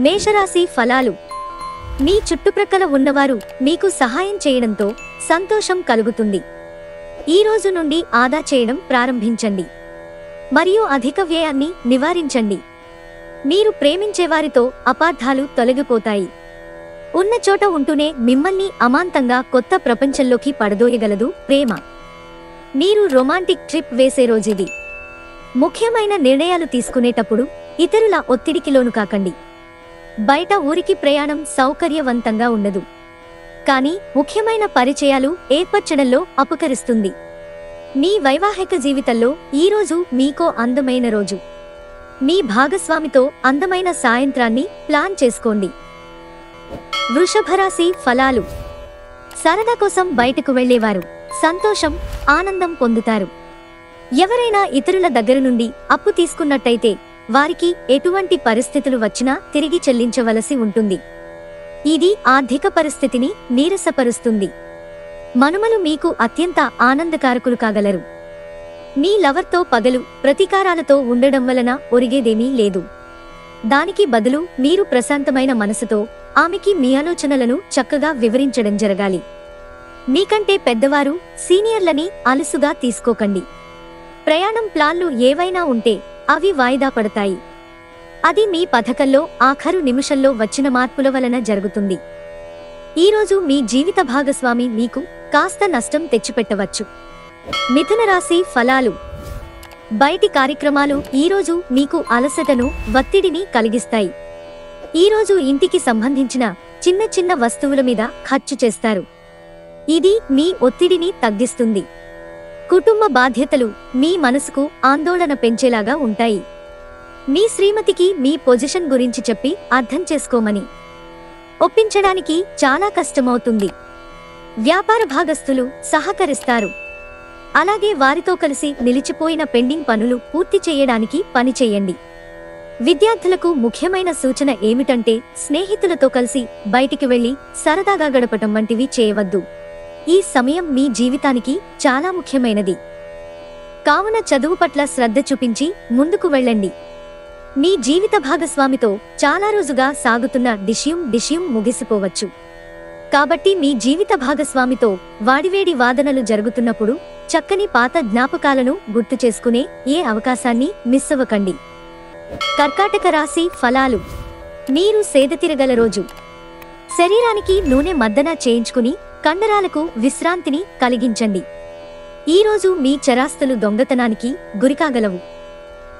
మేషరాశి ఫలాలు. మీ చుట్టుప్రక్కల ఉన్నవారు మీకు సహాయం చేయడంతో సంతోషం కలుగుతుంది. ఈ రోజు నుండి ఆదా చేయడం ప్రారంభించండి మరియు అధిక వ్యయాన్ని నివారించండి. మీరు ప్రేమించేవారితో అపార్థాలు తొలగిపోతాయి. ఉన్న చోట ఉంటూనే మిమ్మల్ని అమాంతంగా కొత్త ప్రపంచంలోకి పడదోయగలదు ప్రేమ. మీరు రొమాంటిక్ ట్రిప్ వేసే రోజుది. ముఖ్యమైన నిర్ణయాలు తీసుకునేటప్పుడు ఇతరుల ఒత్తిడికి లోను కాకండి. బయట ఊరికి ప్రయాణం సౌకర్యవంతంగా ఉండదు, కానీ ముఖ్యమైన పరిచయాలు ఏర్పరచడంలో ఉపకరిస్తుంది. మీ వైవాహిక జీవితంలో ఈరోజు మీకో అందమైన రోజు. మీ భాగస్వామితో అందమైన సాయంత్రాన్ని ప్లాన్ చేసుకోండి. వృషభరాశి ఫలాలు. సరదా కోసం బయటకు వెళ్లేవారు సంతోషం, ఆనందం పొందుతారు. ఎవరైనా ఇతరుల దగ్గర నుండి అప్పు తీసుకున్నట్టయితే వారికి ఎటువంటి పరిస్థితులు వచ్చినా తిరిగి చెల్లించవలసి ఉంటుంది. ఇది ఆర్థిక పరిస్థితిని నీరసపరుస్తుంది. మనుమలు మీకు అత్యంత ఆనందకారకులు కాగలరు. మీ లవర్తో పగలు ప్రతీకారాలతో ఉండడం వలన ఒరిగేదేమీ లేదు. దానికి బదులు మీరు ప్రశాంతమైన మనసుతో ఆమెకి మీ ఆలోచనలను చక్కగా వివరించడం జరగాలి. మీకంటే పెద్దవారు, సీనియర్లని అలుసుగా తీసుకోకండి. ప్రయాణం ప్లాన్లు ఏవైనా ఉంటే అవి వాయిదా పడతాయి. అది మీ పథకంలో ఆఖరు నిమిషంలో వచ్చిన మార్పుల వలన జరుగుతుంది. ఈరోజు మీ జీవిత భాగస్వామి మీకు కాస్త నష్టం తెచ్చిపెట్టవచ్చు. మిథున రాశి ఫలాలు. బయటి కార్యక్రమాలు ఈరోజు మీకు అలసటను, ఒత్తిడిని కలిగిస్తాయి. ఈరోజు ఇంటికి సంబంధించిన చిన్న చిన్న వస్తువుల మీద ఖర్చు చేస్తారు. ఇది మీ ఒత్తిడిని తగ్గిస్తుంది. కుటుంబ బాధ్యతలు మీ మనసుకు ఆందోళన పెంచేలాగా ఉంటాయి. మీ శ్రీమతికి మీ పొజిషన్ గురించి చెప్పి అర్థం చేసుకోమని ఒప్పించడానికి చాలా కష్టమవుతుంది. వ్యాపార భాగస్తులు సహకరిస్తారు. అలాగే వారితో కలిసి నిలిచిపోయిన పెండింగ్ పనులు పూర్తి చేయడానికి పని చేయండి. విద్యార్థులకు ముఖ్యమైన సూచన ఏమిటంటే స్నేహితులతో కలిసి బయటికి వెళ్లి సరదాగా గడపటం వంటివి చేయవద్దు. ఈ సమయం మీ జీవితానికి చాలా ముఖ్యమైనది. కావున చదువు పట్ల శ్రద్ధ చూపించి ముందుకు వెళ్ళండి. మీ జీవిత భాగస్వామితో చాలా రోజుగా సాగుతున్న డిష్యూం ముగిసిపోవచ్చు. కాబట్టి మీ జీవిత భాగస్వామితో వాడివేడి వాదనలు జరుగుతున్నప్పుడు చక్కని పాత జ్ఞాపకాలను గుర్తు చేసుకునే ఏ అవకాశాన్ని మిస్ అవ్వకండి. కర్కాటక రాశి ఫలాలు. మీరు సేదతీరగల రోజు. శరీరానికి నూనె మద్దన చేయించుకుని కండరాలకు విశ్రాంతిని కలిగించండి. ఈరోజు మీ చరాస్తులు దొంగతనానికి గురికాగలవు,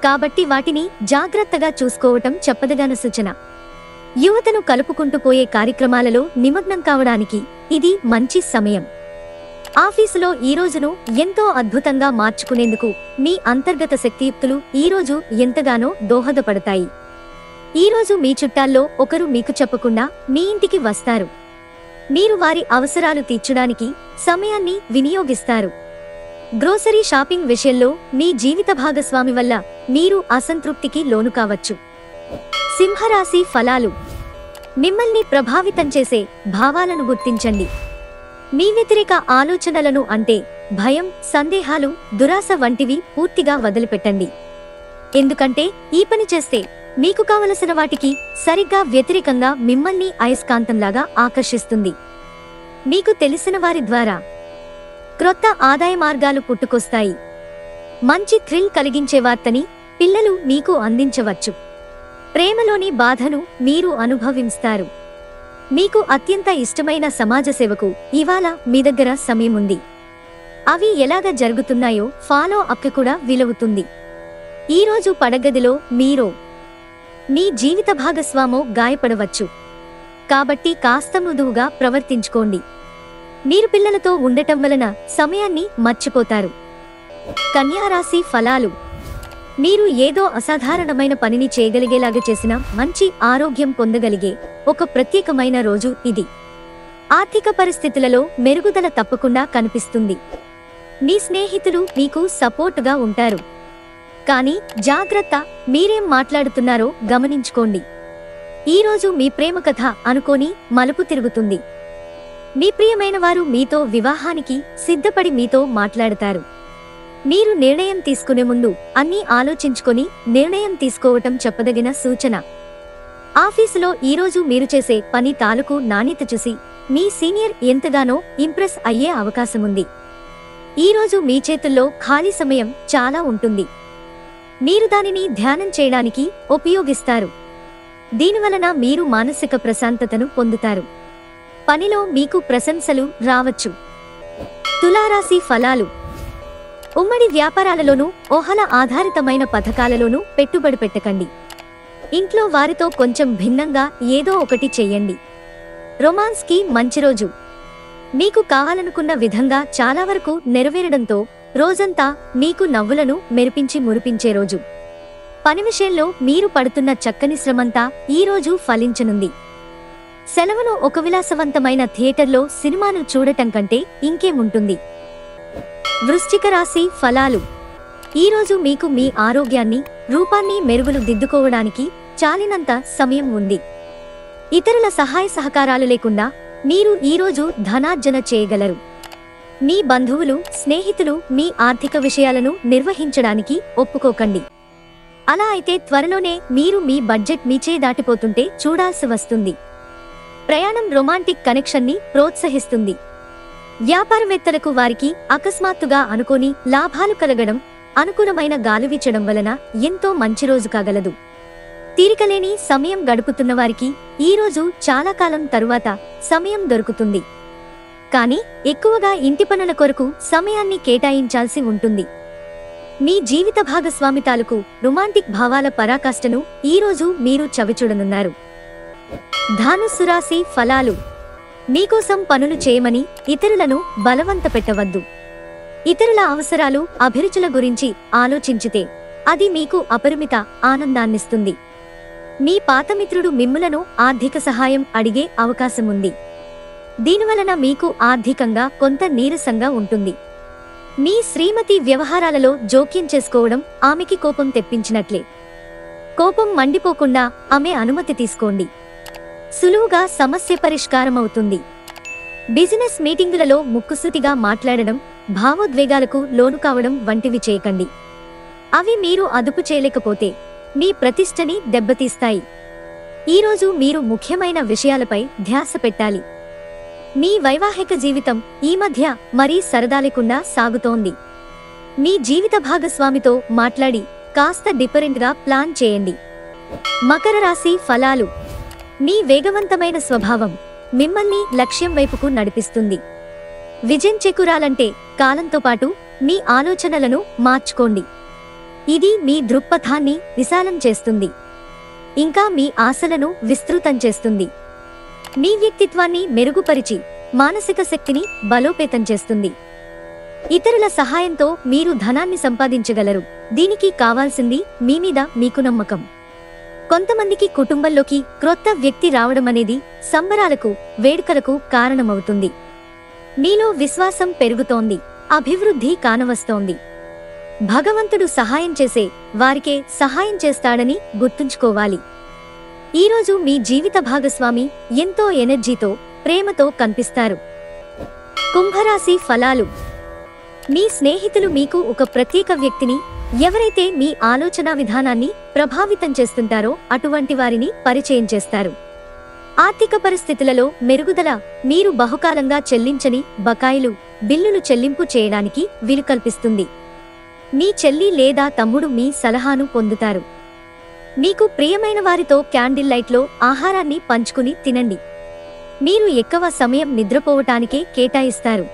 కాబట్టి వాటిని జాగ్రత్తగా చూసుకోవటం చెప్పదగిన సూచన. యువతను కలుపుకుంటూ పోయే కార్యక్రమాలలో నిమగ్నం కావడానికి ఇది మంచి సమయం. ఆఫీసులో ఈ రోజును ఎంతో అద్భుతంగా మార్చుకునేందుకు మీ అంతర్గత శక్తియుక్తులు ఈరోజు ఎంతగానో దోహదపడతాయి. ఈరోజు మీ చుట్టాల్లో ఒకరు మీకు చెప్పకుండా మీ ఇంటికి వస్తారు. మీరు వారి అవసరాలు తీర్చడానికి సమయాన్ని వినియోగిస్తారు. గ్రోసరీ షాపింగ్ విషయంలో మీ జీవిత భాగస్వామి వల్ల మీరు అసంతృప్తికి లోను కావచ్చు. సింహరాశి ఫలాలు. మిమ్మల్ని ప్రభావితం చేసే భావాలను గుర్తించండి. మీ వ్యతిరేక ఆలోచనలను అంటే భయం, సందేహాలు, దురాశ వంటివి పూర్తిగా వదిలిపెట్టండి. ఎందుకంటే ఈ పని చేస్తే మీకు కావలసిన వాటికి సరిగ్గా వ్యతిరేకంగా మిమ్మల్ని అయస్కాంతంలాగా ఆకర్షిస్తుంది. మీకు తెలిసిన వారి ద్వారా క్రొత్త ఆదాయ మార్గాలు పుట్టుకొస్తాయి. మంచి థ్రిల్ కలిగించే వార్తని పిల్లలు మీకు అందించవచ్చు. ప్రేమలోని బాధను మీరు అనుభవిస్తారు. మీకు అత్యంత ఇష్టమైన సమాజ సేవకు ఇవాళ మీ దగ్గర సమయం ఉంది. అవి ఎలాగ జరుగుతున్నాయో ఫాలో అప్ కూడా వీలవుతుంది. ఈరోజు పడగదిలో మీరో మీ జీవిత భాగస్వామో గాయపడవచ్చు, కాబట్టి కాస్త మృదువుగా ప్రవర్తించుకోండి. మీరు పిల్లలతో ఉండటం వలన సమయాన్ని మర్చిపోతారు. కన్యారాశి ఫలాలు. మీరు ఏదో అసాధారణమైన పనిని చేయగలిగేలాగా చేసిన మంచి ఆరోగ్యం పొందగలిగే ఒక ప్రత్యేకమైన రోజు ఇది. ఆర్థిక పరిస్థితులలో మెరుగుదల తప్పకుండా కనిపిస్తుంది. మీ స్నేహితులు మీకు సపోర్టుగా ఉంటారు. కానీ జాగ్రత్త, మీరేం మాట్లాడుతున్నారో గమనించుకోండి. ఈరోజు మీ ప్రేమ కథ అనుకోని మలుపు తిరుగుతుంది. మీ ప్రియమైన వారు మీతో వివాహానికి సిద్ధపడి మీతో మాట్లాడతారు. మీరు నిర్ణయం తీసుకునే ముందు అన్నీ ఆలోచించుకొని నిర్ణయం తీసుకోవటం చెప్పదగిన సూచన. ఆఫీసులో ఈరోజు మీరు చేసే పని తాలూకు నాణ్యత చూసి మీ సీనియర్ ఎంతగానో ఇంప్రెస్ అయ్యే అవకాశముంది. ఈరోజు మీ చేతుల్లో ఖాళీ సమయం చాలా ఉంటుంది. మీరు దానిని ధ్యానం చేయడానికి ఉపయోగిస్తారు. దీనివలన మీరు మానసిక ప్రశాంతతను పొందుతారు. పనిలో మీకు ప్రశంసలు రావచ్చు. తులారాశి ఫలాలు. ఉమ్మడి వ్యాపారాలలోనూ ఊహల ఆధారితమైన పథకాలలోనూ పెట్టుబడి పెట్టకండి. ఇంట్లో వారితో కొంచెం భిన్నంగా ఏదో ఒకటి చెయ్యండి. రొమాన్స్కి మంచి రోజు. మీకు కావాలనుకున్న విధంగా చాలా వరకు నెరవేరడంతో రోజంతా మీకు నవ్వులను మెరిపించి మురిపించే రోజు. పని విషయంలో మీరు పడుతున్న చక్కని శ్రమంతా ఈరోజు ఫలించనుంది. సెలవును ఒక విలాసవంతమైన థియేటర్లో సినిమాను చూడటం కంటే ఇంకేముంటుంది. వృశ్చిక రాశి ఫలాలు. ఈరోజు మీకు మీ ఆరోగ్యాన్ని, రూపాన్ని మెరుగులు దిద్దుకోవడానికి చాలినంత సమయం ఉంది. ఇతరుల సహాయ సహకారాలు లేకుండా మీరు ఈరోజు ధనార్జన చేయగలరు. మీ బంధువులు, స్నేహితులు మీ ఆర్థిక విషయాలను నిర్వహించడానికి ఒప్పుకోకండి. అలా అయితే త్వరలోనే మీరు మీ బడ్జెట్ మీచే దాటిపోతుంటే చూడాల్సి వస్తుంది. ప్రయాణం రొమాంటిక్ కనెక్షన్ని ప్రోత్సహిస్తుంది. వ్యాపారవేత్తలకు వారికి అకస్మాత్తుగా అనుకోని లాభాలు కలగడం, అనుకూలమైన గాలి వీచడం వలన ఎంతో మంచి రోజు కాగలదు. తీరికలేని సమయం గడుపుతున్న వారికి ఈరోజు చాలా కాలం తరువాత సమయం దొరుకుతుంది. కానీ ఎక్కువగా ఇంటి పనుల కొరకు సమయాన్ని కేటాయించాల్సి ఉంటుంది. మీ జీవిత భాగస్వామి తాలూకు రొమాంటిక్ భావాల పరాకాష్ఠను ఈరోజు మీరు చవిచూడనున్నారు. ధనుస్సు రాశి ఫలాలు. మీకోసం పనులు చేయమని ఇతరులను బలవంత పెట్టవద్దు. ఇతరుల అవసరాలు, అభిరుచుల గురించి ఆలోచించితే అది మీకు అపరిమిత ఆనందాన్నిస్తుంది. మీ పాతమిత్రుడు మిమ్ములను ఆర్థిక సహాయం అడిగే అవకాశముంది. దీనివలన మీకు ఆర్థికంగా కొంత నీరసంగా ఉంటుంది. మీ శ్రీమతి వ్యవహారాలలో జోక్యం చేసుకోవడం ఆమెకి కోపం తెప్పించినట్లే. కోపం మండిపోకుండా ఆమె అనుమతి తీసుకోండి. సులువుగా సమస్య పరిష్కారమవుతుంది. బిజినెస్ మీటింగులలో ముక్కుసూటిగా మాట్లాడడం, భావోద్వేగాలకు లోను కావడం వంటివి చేయకండి. అవి మీరు అదుపు చేయలేకపోతే మీ ప్రతిష్టని దెబ్బతీస్తాయి. ఈరోజు మీరు ముఖ్యమైన విషయాలపై ధ్యాస పెట్టాలి. మీ వైవాహిక జీవితం ఈ మధ్య మరీ సరదా లేకుండా సాగుతోంది. మీ జీవిత భాగస్వామితో మాట్లాడి కాస్త డిఫరెంట్గా ప్లాన్ చేయండి. మకర రాశి ఫలాలు. మీ వేగవంతమైన స్వభావం మిమ్మల్ని లక్ష్యం వైపుకు నడిపిస్తుంది. విజయం చేకూరాలంటే కాలంతో పాటు మీ ఆలోచనలను మార్చుకోండి. ఇది మీ దృక్పథాన్ని విశాలం చేస్తుంది. ఇంకా మీ ఆశలను విస్తృతం చేస్తుంది. మీ వ్యక్తిత్వాన్ని మెరుగుపరిచి మానసిక శక్తిని బలోపేతం చేస్తుంది. ఇతరుల సహాయంతో మీరు ధనాన్ని సంపాదించగలరు. దీనికి కావాల్సింది మీ మీద మీకు నమ్మకం. కొంతమందికి కుటుంబంలోకి క్రొత్త వ్యక్తి రావడమనేది సంబరాలకు, వేడుకలకు కారణమవుతుంది. మీలో విశ్వాసం పెరుగుతోంది. అభివృద్ధి కానవస్తోంది. భగవంతుడు సహాయం చేసే వారికే సహాయం చేస్తాడని గుర్తుంచుకోవాలి. ఈరోజు మీ జీవిత భాగస్వామి ఎంతో ఎనర్జీతో, ప్రేమతో కనిపిస్తారు. కుంభరాశి ఫలాలు. మీ స్నేహితులు మీకు ఒక ప్రత్యేక వ్యక్తిని, ఎవరైతే మీ ఆలోచనా విధానాన్ని ప్రభావితం చేస్తుంటారో అటువంటి వారిని పరిచయం చేస్తారు. ఆర్థిక పరిస్థితులలో మెరుగుదల. మీరు బహుకాలంగా చెల్లించని బకాయిలు, బిల్లులు చెల్లింపు చేయడానికి వీలు కల్పిస్తుంది. మీ చెల్లి లేదా తమ్ముడు మీ సలహాను పొందుతారు. మీకు ప్రియమైన వారితో క్యాండిల్ లైట్లో ఆహారాన్ని పంచుకుని తినండి. మీరు ఎక్కువ సమయం నిద్రపోవటానికే కేటాయిస్తారు.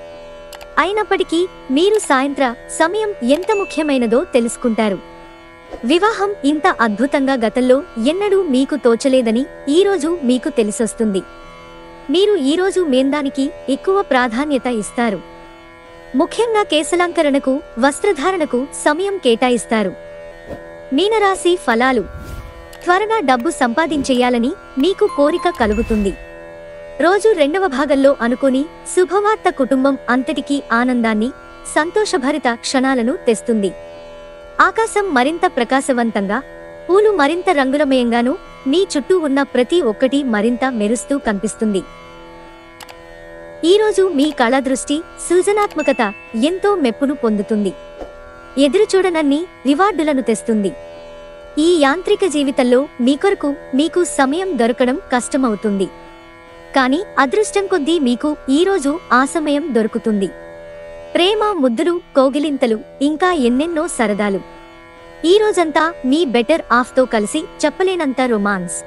అయినప్పటికీ మీరు సాయంత్ర సమయం ఎంత ముఖ్యమైనదో తెలుసుకుంటారు. వివాహం ఇంత అద్భుతంగా గతంలో ఎన్నడూ మీకు తోచలేదని ఈరోజు మీకు తెలిసొస్తుంది. మీరు ఈరోజు మేందానికి ఎక్కువ ప్రాధాన్యత ఇస్తారు. ముఖ్యంగా కేశలంకరణకు, వస్త్రధారణకు సమయం కేటాయిస్తారు. మీనరాశి ఫలాలు. త్వరగా డబ్బు సంపాదించేయాలని మీకు కోరిక కలుగుతుంది. రోజు రెండవ భాగంలో అనుకుని శుభవార్త కుటుంబం అంతటికీ ఆనందాన్ని, సంతోషభరిత క్షణాలను తెస్తుంది. ఆకాశం మరింత ప్రకాశవంతంగా, పూలు మరింత రంగులమయంగాను, మీ చుట్టూ ఉన్న ప్రతి ఒక్కటి మరింత మెరుస్తూ కనిపిస్తుంది. ఈరోజు మీ కళాదృష్టి, సృజనాత్మకత ఎంతో మెప్పును పొందుతుంది. ఎదురుచూడనన్ని రివార్డులను తెస్తుంది. ఈ యాంత్రిక జీవితంలో మీ కొరకు మీకు సమయం దొరకడం కష్టమవుతుంది. కానీ అదృష్టం కొద్దీ మీకు ఈరోజు ఆ సమయం దొరుకుతుంది. ప్రేమ, ముద్దులు, కౌగిలింతలు, ఇంకా ఎన్నెన్నో సరదాలు. ఈ రోజంతా మీ బెటర్ హాఫ్తో కలిసి చెప్పలేనంత రొమాన్స్.